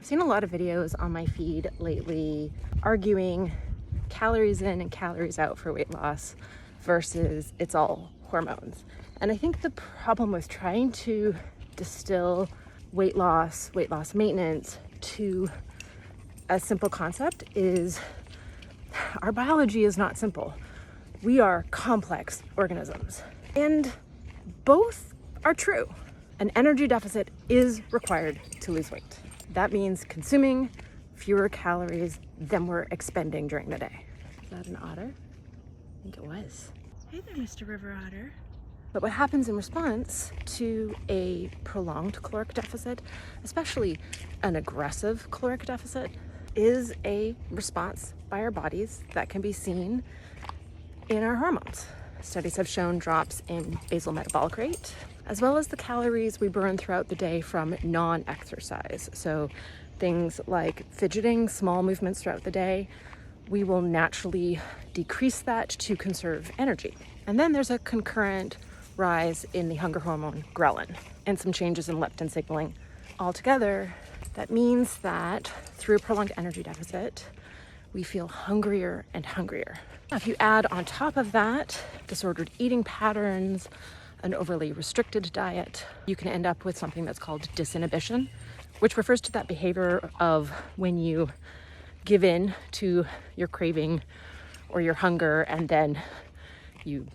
seen a lot of videos on my feed lately arguing calories in and calories out for weight loss versus it's all hormones. And I think the problem with trying to distill weight loss maintenance to a simple concept is our biology is not simple. We are complex organisms, and both are true. An energy deficit is required to lose weight. That means consuming fewer calories than we're expending during the day. Is that an otter? I think it was. Hey there, Mr. River Otter. But what happens in response to a prolonged caloric deficit, especially an aggressive caloric deficit, is a response by our bodies that can be seen in our hormones. Studies have shown drops in basal metabolic rate, as well as the calories we burn throughout the day from non-exercise. So things like fidgeting, small movements throughout the day, we will naturally decrease that to conserve energy. And then there's a concurrent rise in the hunger hormone ghrelin and some changes in leptin signaling. Altogether, that means that through a prolonged energy deficit, we feel hungrier and hungrier. Now, if you add on top of that disordered eating patterns, an overly restricted diet, you can end up with something that's called disinhibition, which refers to that behavior of when you give in to your craving or your hunger and then you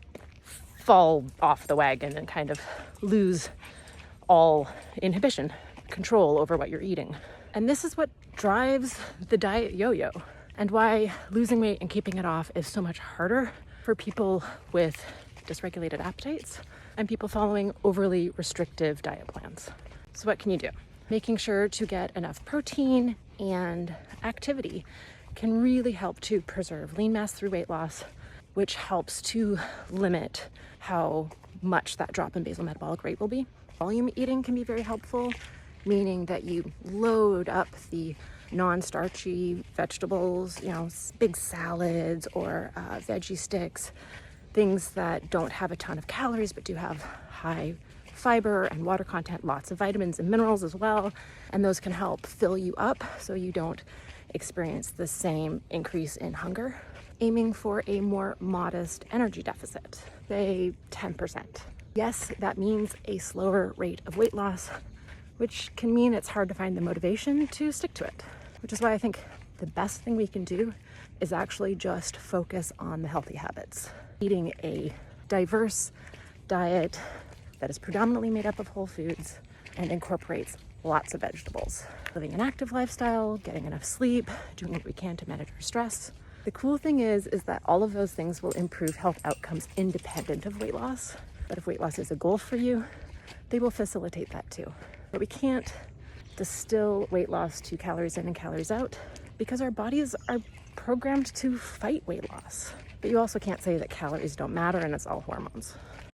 fall off the wagon and kind of lose all inhibition, control over what you're eating. And this is what drives the diet yo-yo, and why losing weight and keeping it off is so much harder for people with dysregulated appetites and people following overly restrictive diet plans. So what can you do? Making sure to get enough protein and activity can really help to preserve lean mass through weight loss, which helps to limit how much that drop in basal metabolic rate will be. Volume eating can be very helpful, meaning that you load up the non-starchy vegetables, big salads or veggie sticks, things that don't have a ton of calories but do have high fiber and water content, lots of vitamins and minerals as well. And those can help fill you up so you don't experience the same increase in hunger. Aiming for a more modest energy deficit, say 10%. Yes, that means a slower rate of weight loss, which can mean it's hard to find the motivation to stick to it, which is why I think the best thing we can do is actually just focus on the healthy habits. Eating a diverse diet that is predominantly made up of whole foods and incorporates lots of vegetables. Living an active lifestyle, getting enough sleep, doing what we can to manage our stress. The cool thing is that all of those things will improve health outcomes independent of weight loss. But if weight loss is a goal for you, they will facilitate that too. But we can't distill weight loss to calories in and calories out because our bodies are programmed to fight weight loss. But you also can't say that calories don't matter and it's all hormones.